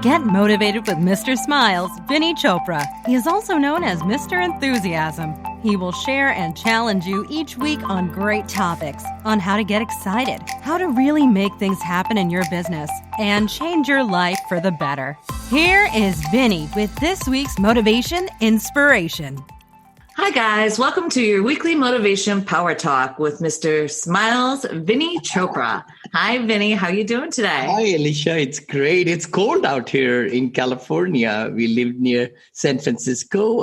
Get motivated with Mr. Smiles, Vinney Chopra. He is also known as Mr. Enthusiasm. He will share and challenge you each week on great topics on how to get excited, how to really make things happen in your business, and change your life for the better. Here is Vinney with this week's Motivation Inspiration. Hi, guys. Welcome to your weekly Motivation Power Talk with Mr. Smiles, Vinney Chopra. Hi, Vinney. How you doing today? Hi, Alicia. It's great. It's cold out here in California. We live near San Francisco,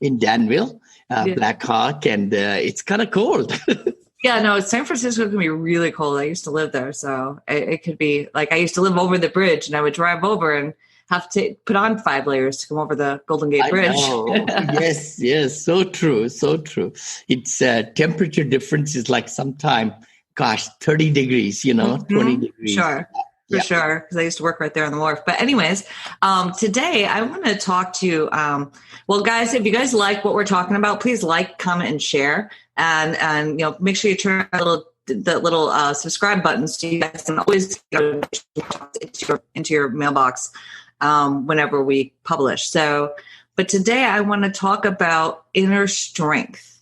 in Danville, Black Hawk, and it's kind of cold. Yeah, no, San Francisco can be really cold. I used to live there, so it could be like I used to live over the bridge, and I would drive over and have to put on 5 layers to come over the Golden Gate Bridge. Yes. So true. It's temperature difference is like sometime, 30 degrees, 20 degrees. Sure. For sure, because I used to work right there on the wharf. But anyways, today I want to talk to, guys, if you guys like what we're talking about, please like, comment, and share. And make sure you turn on the little subscribe button so you guys can always go into your mailbox whenever we publish. But today I want to talk about inner strength.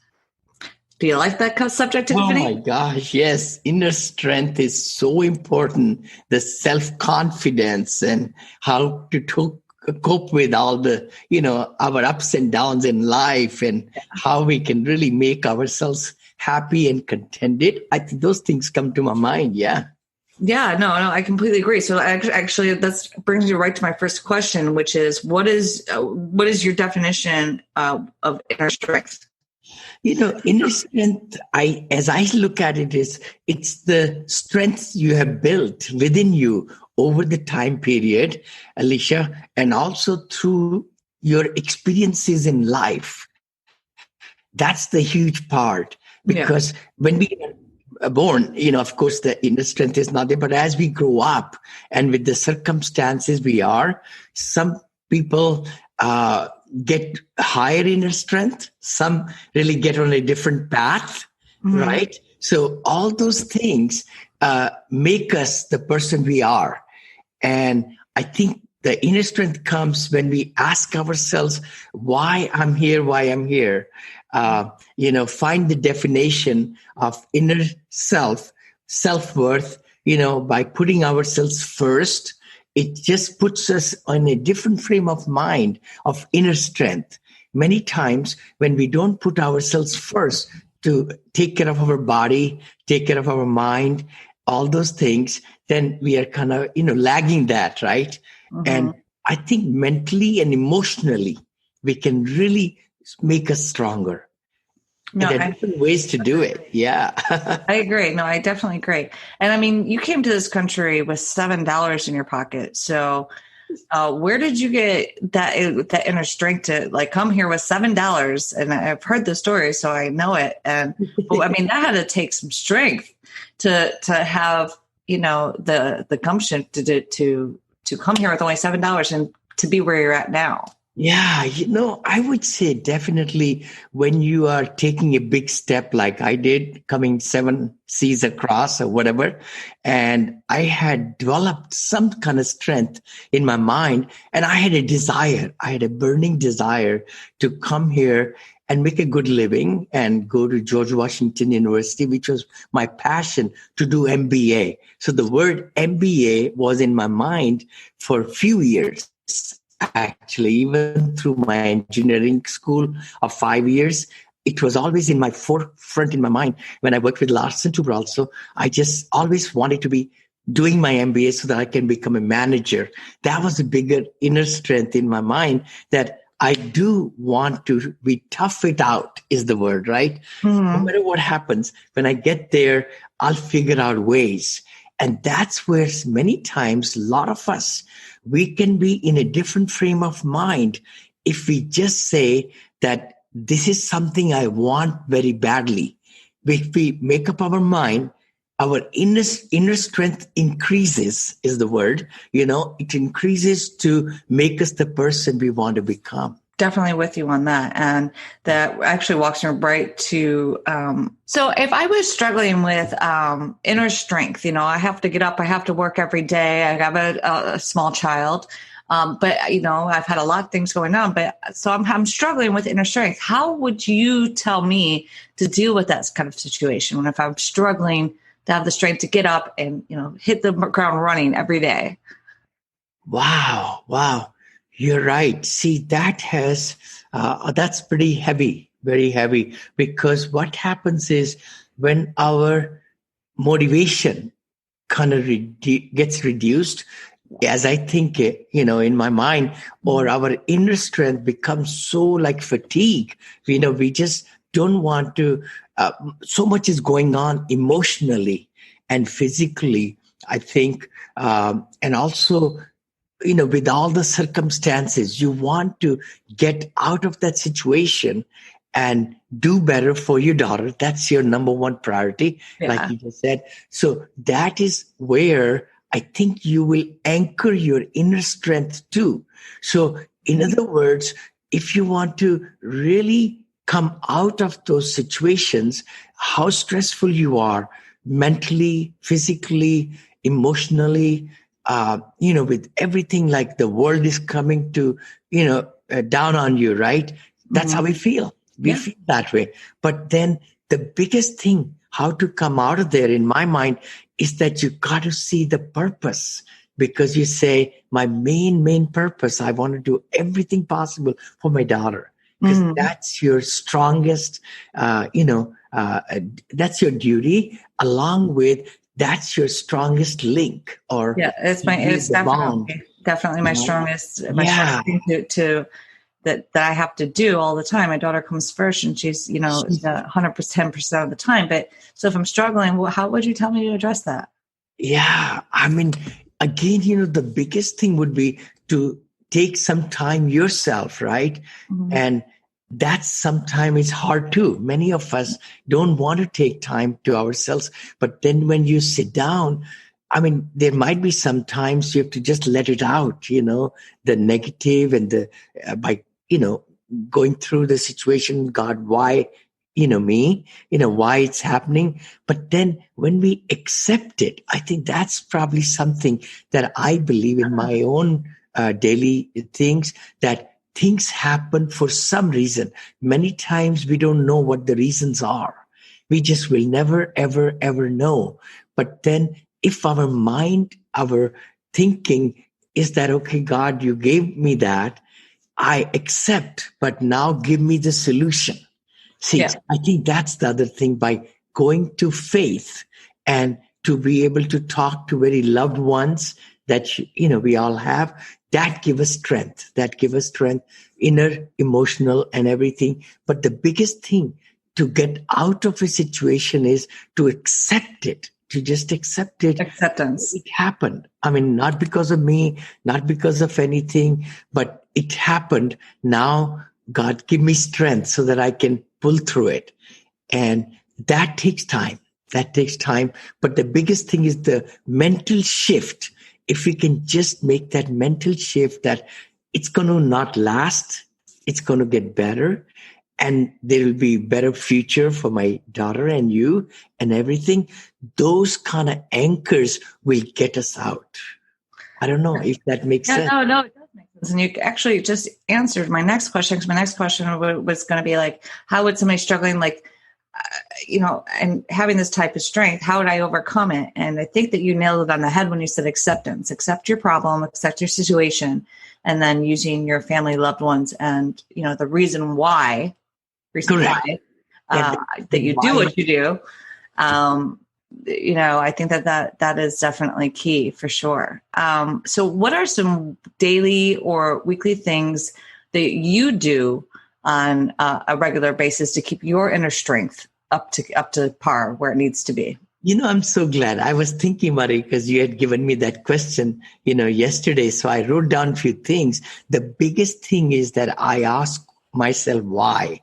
Do you like that subject, Tiffany? Oh my gosh, yes. Inner strength is so important. The self-confidence and how to cope with all the, our ups and downs in life and how we can really make ourselves happy and contented. I think those things come to my mind. Yeah. Yeah, no, I completely agree. So actually, that brings you right to my first question, which is, what is your definition of inner strength? Inner strength, as I look at it, it's the strength you have built within you over the time period, Alicia, and also through your experiences in life. That's the huge part, because when we are born, of course, the inner strength is not there, but as we grow up and with the circumstances some people get higher inner strength. Some really get on a different path, right? So all those things make us the person we are. And I think the inner strength comes when we ask ourselves why I'm here. Find the definition of inner self-worth, by putting ourselves first. It just puts us on a different frame of mind of inner strength. Many times when we don't put ourselves first to take care of our body, take care of our mind, all those things, then we are kind of, lagging that, right? And I think mentally and emotionally, we can really make us stronger. No, there are different ways to do it. Yeah. I agree. No, I definitely agree. And I mean, you came to this country with $7 in your pocket. So where did you get that inner strength to come here with $7? And I've heard the story, so I know it. And I mean, that had to take some strength to have, the gumption to come here with only $7 and to be where you're at now. Yeah, I would say definitely when you are taking a big step like I did, coming 7 seas across or whatever, and I had developed some kind of strength in my mind, and I had a burning desire to come here and make a good living and go to George Washington University, which was my passion, to do MBA. So the word MBA was in my mind for a few years. Actually, even through my engineering school of 5 years, it was always in my forefront in my mind. When I worked with Larsen Toobro also, I just always wanted to be doing my MBA so that I can become a manager. That was a bigger inner strength in my mind, that I do want to be tough it out is the word, right? No matter what happens, when I get there, I'll figure out ways. And that's where many times, a lot of us, we can be in a different frame of mind if we just say that this is something I want very badly. If we make up our mind, our inner strength increases, is the word. It increases to make us the person we want to become. Definitely with you on that. And that actually walks me right to, so if I was struggling with inner strength, I have to get up, I have to work every day, I have a small child. But I've had a lot of things going on, but so I'm struggling with inner strength. How would you tell me to deal with that kind of situation when if I'm struggling to have the strength to get up and, hit the ground running every day? Wow. You're right. See, that's pretty heavy, very heavy, because what happens is when our motivation kind of gets reduced, as I think, in my mind, or our inner strength becomes so like fatigue. We just don't want to, so much is going on emotionally and physically, I think. And also, with all the circumstances, you want to get out of that situation and do better for your daughter. That's your number one priority, like you just said. So that is where I think you will anchor your inner strength too. So in other words, if you want to really come out of those situations, how stressful you are mentally, physically, emotionally, with everything, like the world is coming to, down on you, right? That's how we feel. We feel that way. But then the biggest thing, how to come out of there, in my mind, is that you got to see the purpose, because you say, my main purpose, I want to do everything possible for my daughter, because that's your strongest, that's your duty, along with that's your strongest link, or it's definitely my strongest thing to that I have to do all the time. My daughter comes first, and she's 110% of the time. But so if I'm struggling, how would you tell me to address that? Yeah, I mean, again, the biggest thing would be to take some time yourself, right? And that sometimes is hard too. Many of us don't want to take time to ourselves, but then when you sit down, I mean, there might be some times you have to just let it out, the negative and by going through the situation, God, why, me, why it's happening. But then when we accept it, I think that's probably something that I believe in my own daily things, that things happen for some reason. Many times we don't know what the reasons are. We just will never, ever, ever know. But then if our mind, our thinking is that, okay, God, you gave me that, I accept, but now give me the solution. See, I think that's the other thing, by going to faith and to be able to talk to very loved ones that, we all have, that give us strength, inner, emotional, and everything. But the biggest thing to get out of a situation is to accept it, to just accept it. Acceptance. It happened. I mean, not because of me, not because of anything, but it happened. Now, God, give me strength so that I can pull through it. And that takes time. But the biggest thing is the mental shift. If we can just make that mental shift that it's going to not last, it's going to get better, and there will be better future for my daughter and you and everything. Those kind of anchors will get us out. I don't know if that makes sense. No, it does make sense. And you actually just answered my next question, because my next question was going to be like, how would somebody struggling, like, and having this type of strength, how would I overcome it? And I think that you nailed it on the head when you said acceptance. Accept your problem, accept your situation, and then using your family, loved ones, and, the reason why that you do what you do. I think that is definitely key for sure. So what are some daily or weekly things that you do on a regular basis to keep your inner strength up to par where it needs to be? I'm so glad. I was thinking about it because you had given me that question, yesterday. So I wrote down a few things. The biggest thing is that I ask myself why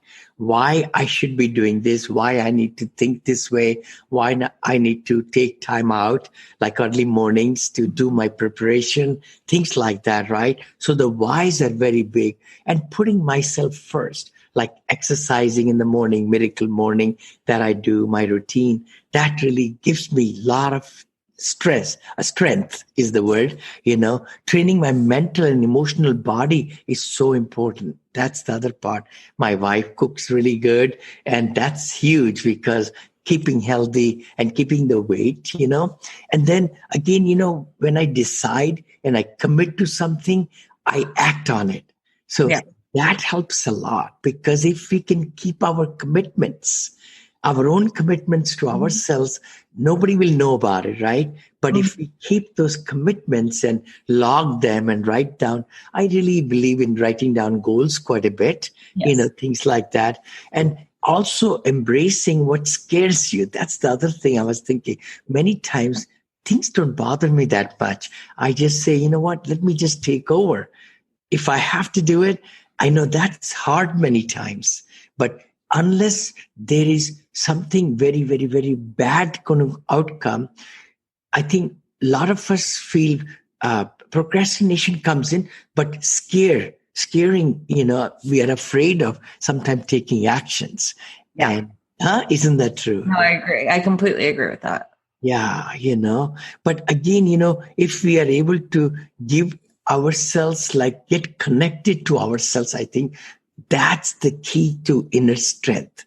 I should be doing this, why I need to think this way, why not, I need to take time out, like early mornings, to do my preparation, things like that, right? So the whys are very big, and putting myself first, like exercising in the morning, miracle morning that I do, my routine, that really gives me a lot of strength is the word, training my mental and emotional body is so important. That's the other part. My wife cooks really good, and that's huge because keeping healthy and keeping the weight, and then again, when I decide and I commit to something, I act on it. So that helps a lot, because if we can keep our commitments, our own commitments to ourselves, nobody will know about it, right? But if we keep those commitments and log them and write down, I really believe in writing down goals quite a bit, things like that. And also embracing what scares you. That's the other thing I was thinking. Many times things don't bother me that much. I just say, you know what, let me just take over. If I have to do it, I know that's hard many times, but unless there is something very, very, very bad kind of outcome, I think a lot of us feel procrastination comes in, but scaring, we are afraid of sometimes taking actions. Yeah. And isn't that true? No, I agree. I completely agree with that. Yeah, but again, if we are able to give ourselves, like get connected to ourselves, I think that's the key to inner strength.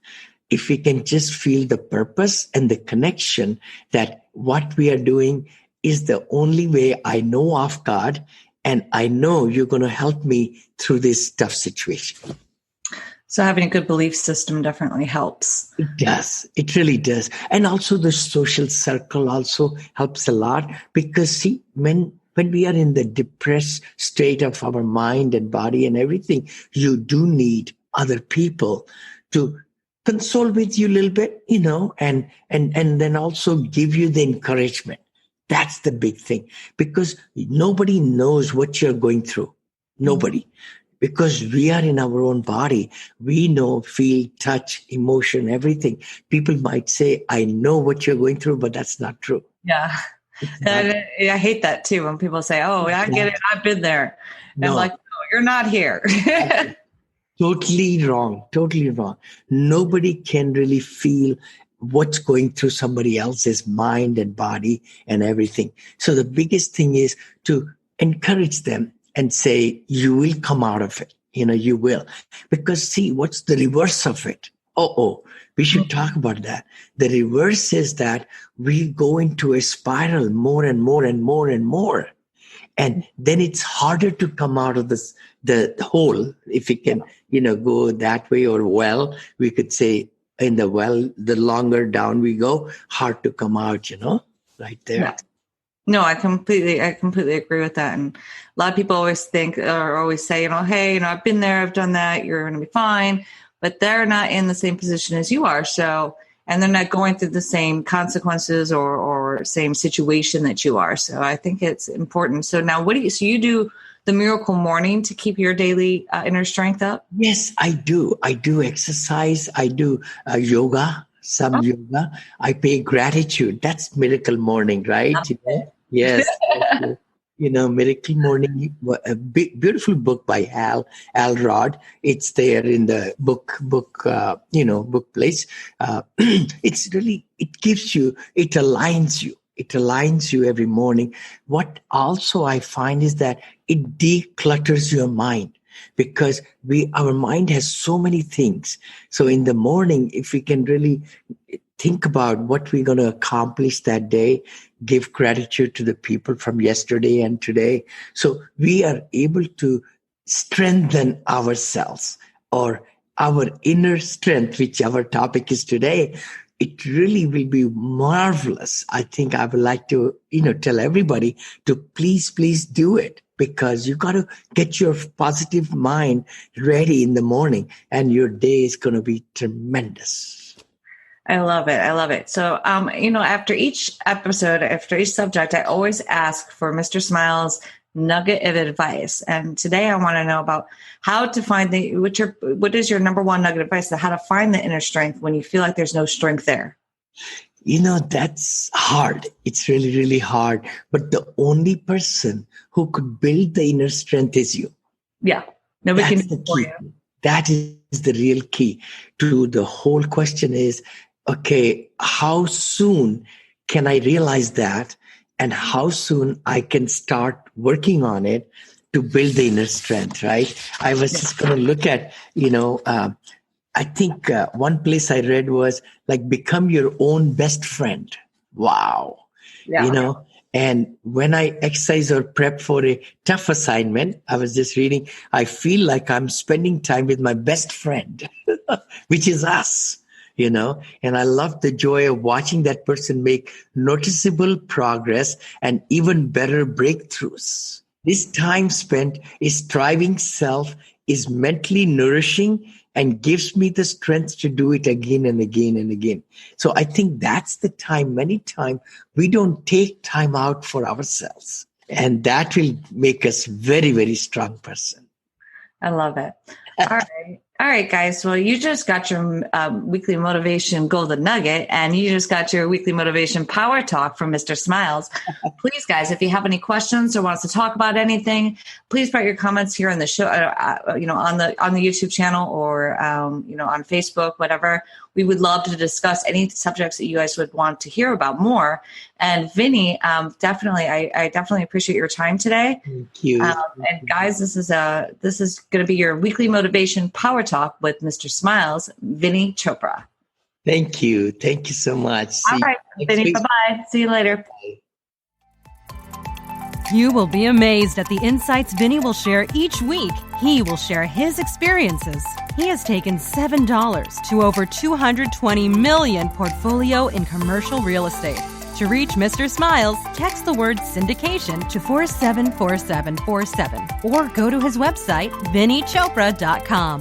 If we can just feel the purpose and the connection that what we are doing is the only way I know of God, and I know you're going to help me through this tough situation. So having a good belief system definitely helps. It does. It really does. And also the social circle also helps a lot, because see, when we are in the depressed state of our mind and body and everything, you do need other people to console with you a little bit, and then also give you the encouragement. That's the big thing, because nobody knows what you're going through. Nobody. Because we are in our own body. We know, feel, touch, emotion, everything. People might say, I know what you're going through, but that's not true. Yeah. And I hate that too, when people say, oh, I get it, I've been there. And I'm like, no, you're not here. Totally wrong. Totally wrong. Nobody can really feel what's going through somebody else's mind and body and everything. So the biggest thing is to encourage them and say, you will come out of it. You will. Because see, what's the reverse of it? We should talk about that. The reverse is that we go into a spiral more and more and more and more. And then it's harder to come out of the hole, if we can, go that way, or we could say in the the longer down we go, hard to come out, right there. Yeah. No, I completely agree with that. And a lot of people always think, or always say, hey, I've been there, I've done that, you're going to be fine. But they're not in the same position as you are. So, and they're not going through the same consequences or same situation that you are. So I think it's important. So now so you do the Miracle Morning to keep your daily inner strength up? Yes, I do. I do exercise. I do yoga, yoga. I pay gratitude. That's Miracle Morning, right? Yes. Miracle Morning, a beautiful book by Al Rod. It's there in the book place. It's really, it gives you, it aligns you. It aligns you every morning. What also I find is that it declutters your mind, because our mind has so many things. So in the morning, if we can really think about what we're going to accomplish that day, give gratitude to the people from yesterday and today. So we are able to strengthen ourselves, or our inner strength, which our topic is today. It really will be marvelous. I think I would like to, tell everybody to please do it, because you got to get your positive mind ready in the morning, and your day is going to be tremendous. I love it. So, after each episode, after each subject, I always ask for Mr. Smiles' nugget of advice. And today I want to know about how to find what is your number one nugget of advice, how to find the inner strength when you feel like there's no strength there? That's hard. It's really, really hard. But the only person who could build the inner strength is you. Yeah. Nobody That's can the key. That is the real key to the whole question is, okay, how soon can I realize that? and how soon I can start working on it to build the inner strength, right? I was just going to look at, I think one place I read was like, become your own best friend. Wow. Yeah. And when I exercise or prep for a tough assignment, I was just reading, I feel like I'm spending time with my best friend, which is us, and I love the joy of watching that person make noticeable progress and even better breakthroughs. This time spent is striving self is mentally nourishing and gives me the strength to do it again and again and again. So I think that's the time. Many times we don't take time out for ourselves, and that will make us very, very strong person. I love it. All right, guys. Well, you just got your weekly motivation golden nugget, and you just got your weekly motivation power talk from Mr. Smiles. Please, guys, if you have any questions or want us to talk about anything, please write your comments here on the show, on the YouTube channel or on Facebook, whatever. We would love to discuss any subjects that you guys would want to hear about more. And Vinney, definitely, I definitely appreciate your time today. Thank you. And guys, this is going to be your weekly motivation power talk with Mr. Smiles, Vinney Chopra. Thank you. Thank you so much. All right, Vinney. Bye-bye. See you later. Bye. You will be amazed at the insights Vinney will share each week. He will share his experiences. He has taken $7 to over $220 million portfolio in commercial real estate. To reach Mr. Smiles, text the word syndication to 474747 or go to his website, VinneyChopra.com.